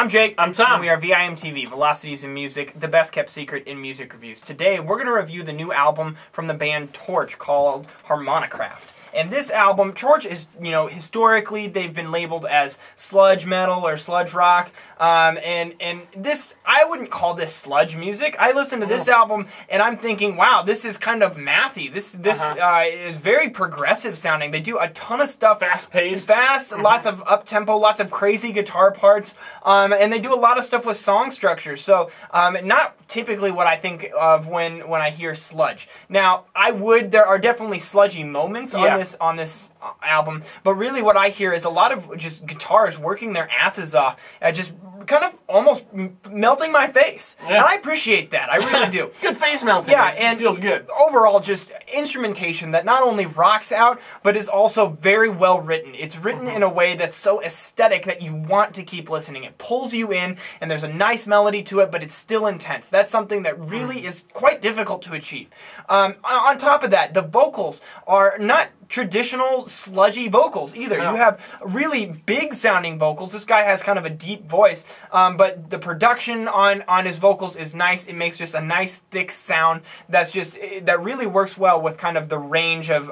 I'm Jake. I'm Tom. And we are VIMTV, Velocities in Music, the best kept secret in music reviews. Today, we're going to review the new album from the band Torche called Harmonicraft. And this album, Torche is, historically they've been labeled as sludge metal or sludge rock. And this, I wouldn't call this sludge music. I listened to this album and I'm thinking, wow, this is kind of mathy. This is very progressive sounding. They do a ton of stuff. Fast-paced. Lots of up-tempo, lots of crazy guitar parts. And they do a lot of stuff with song structure. So, not typically what I think of when I hear sludge. Now, there are definitely sludgy moments on this album, but really what I hear is a lot of just guitars working their asses off, just kind of almost melting my face. Yeah. And I appreciate that. I really do. Good face melting. Yeah, and it feels good. Overall, just instrumentation that not only rocks out, but is also very well written. It's written in a way that's so aesthetic that you want to keep listening. It pulls you in, and there's a nice melody to it, but it's still intense. That's something that really is quite difficult to achieve. On top of that, the vocals are not traditional sludgy vocals either. No. You have really big sounding vocals. This guy has kind of a deep voice, but the production on his vocals is nice. It makes just a nice thick sound that really works well with kind of the range of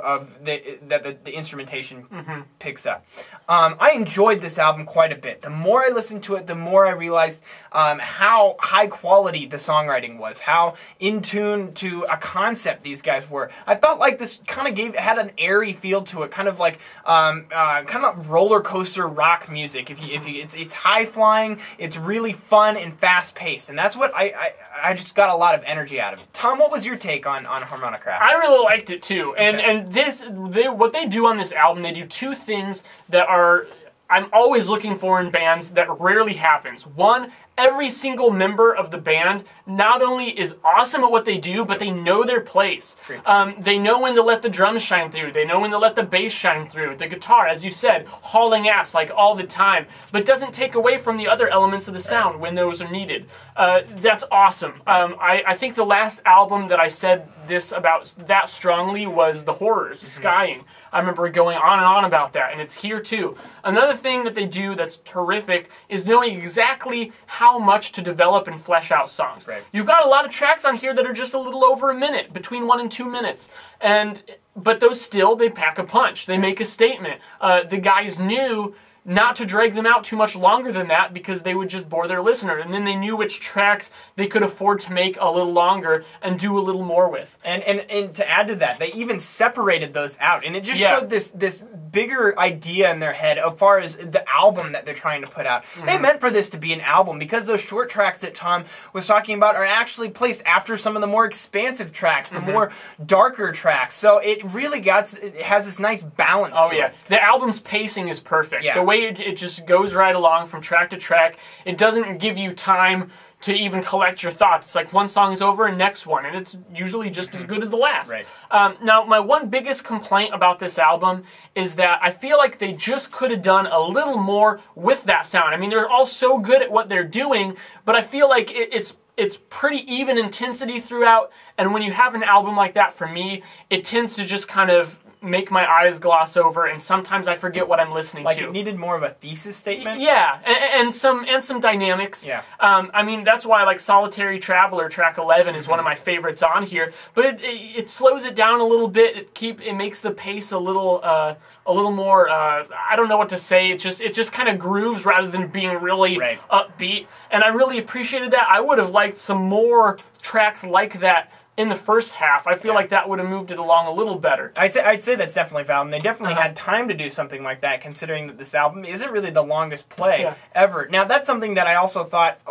the instrumentation picks up. I enjoyed this album quite a bit. The more I listened to it, the more I realized how high quality the songwriting was, how in tune to a concept these guys were. I felt like this kind of had an airy feel to it, kind of like kind of roller coaster rock music. It's high flying, it's really fun and fast paced, and that's what I just got a lot of energy out of it. Tom, what was your take on Harmonicraft? I really liked it too, Okay. and what they do on this album, they do two things that I'm always looking for in bands that rarely happens. One, every single member of the band not only is awesome at what they do, but they know their place. They know when to let the drums shine through. They know when to let the bass shine through. The guitar, as you said, hauling ass like all the time, but doesn't take away from the other elements of the sound when those are needed. That's awesome. I think the last album that I said this about that strongly was The Horrors, Skying. I remember going on and on about that, and it's here too. Another thing that they do that's terrific is knowing exactly how much to develop and flesh out songs. Right. You've got a lot of tracks on here that are just a little over a minute, between 1 and 2 minutes, but those still, they pack a punch. They make a statement. The guys knew not to drag them out too much longer than that because they would just bore their listener. And then they knew which tracks they could afford to make a little longer and do a little more with. And to add to that, they even separated those out. And it just showed this bigger idea in their head as far as the album that they're trying to put out. They meant for this to be an album because those short tracks that Tom was talking about are actually placed after some of the more expansive tracks, the more darker tracks. So it really it has this nice balance to it. The album's pacing is perfect. Yeah. The way it just goes right along from track to track. It doesn't give you time to even collect your thoughts. It's like one song's over and next one, and it's usually just as good as the last. Right. Now, my one biggest complaint about this album is that I feel like they just could have done a little more with that sound. I mean, they're all so good at what they're doing, but I feel like it's pretty even intensity throughout, and when you have an album like that, for me, it tends to just kind of make my eyes gloss over, and sometimes I forget what I'm listening to. Like it needed more of a thesis statement? Yeah, and some dynamics. Yeah. I mean, that's why like Solitary Traveler, track 11, is one of my favorites on here, but it slows it down a little bit. It makes the pace a little more, I don't know what to say, it just kind of grooves rather than being really upbeat, and I really appreciated that. I would have liked some more tracks like that in the first half. I feel like that would have moved it along a little better. I'd say that's definitely valid. And they definitely had time to do something like that, considering that this album isn't really the longest play ever. Now, that's something that I also thought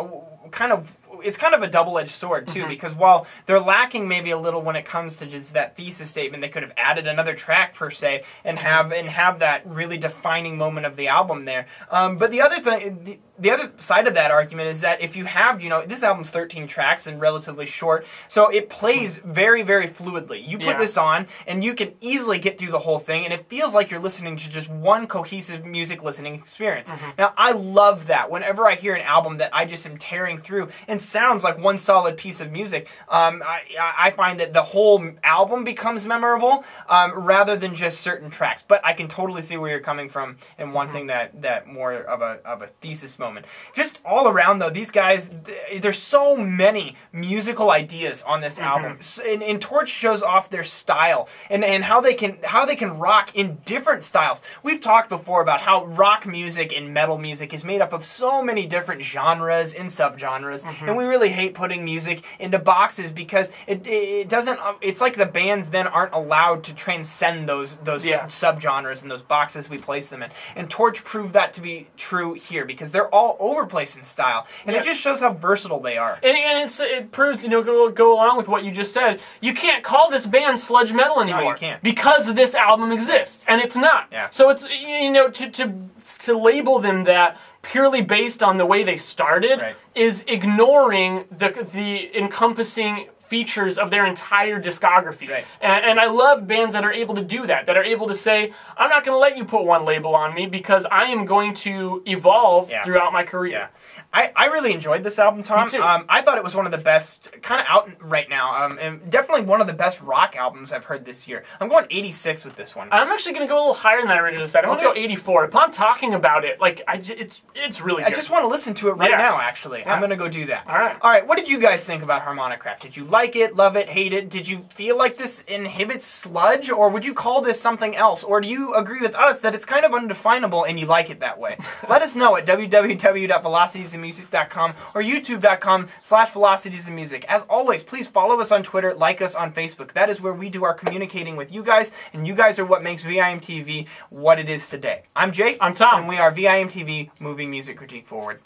it's kind of a double-edged sword, too, because while they're lacking maybe a little when it comes to just that thesis statement, they could have added another track, per se, and have that really defining moment of the album there. But the other thing, the other side of that argument is that if you have, this album's 13 tracks and relatively short, so it plays very, very fluidly. You put this on, and you can easily get through the whole thing, and it feels like you're listening to just one cohesive music listening experience. Now, I love that. Whenever I hear an album that I just am tearing through and sounds like one solid piece of music, I find that the whole album becomes memorable rather than just certain tracks. But I can totally see where you're coming from and wanting that more of a thesis moment. moment. Just all around, though, these guys, there's so many musical ideas on this album. And Torche shows off their style and how they can rock in different styles. We've talked before about how rock music and metal music is made up of so many different genres and subgenres, and we really hate putting music into boxes because it doesn't. It's like the bands then aren't allowed to transcend those subgenres and those boxes we place them in. And Torche proved that to be true here because they're all over the place in style, and it just shows how versatile they are. And it proves, you know, go along with what you just said. You can't call this band sludge metal anymore. No, you can't. Because this album exists, and it's not. Yeah. So it's, you know, to label them that purely based on the way they started is ignoring the encompassing features of their entire discography. And I love bands that are able to do that, that are able to say, I'm not going to let you put one label on me because I am going to evolve throughout my career. I really enjoyed this album, Tom. Me too. I thought it was one of the best, kind of out right now, and definitely one of the best rock albums I've heard this year. I'm going 86 with this one. I'm actually going to go a little higher than I originally said. I'm going to go 84. Upon talking about it, like it's really good. I just want to listen to it right now, actually. I'm going to go do that. All right, what did you guys think about Harmonicraft? Did you like it, love it, hate it? Did you feel like this inhibits sludge, or would you call this something else? Or do you agree with us that it's kind of undefinable and you like it that way? Let us know at www.velocitiesandmusic.com or youtube.com/velocitiesandmusic. As always, please follow us on Twitter, like us on Facebook. That is where we do our communicating with you guys, and you guys are what makes VIMTV what it is today. I'm Jake. I'm Tom. And we are VIMTV, moving music critique forward.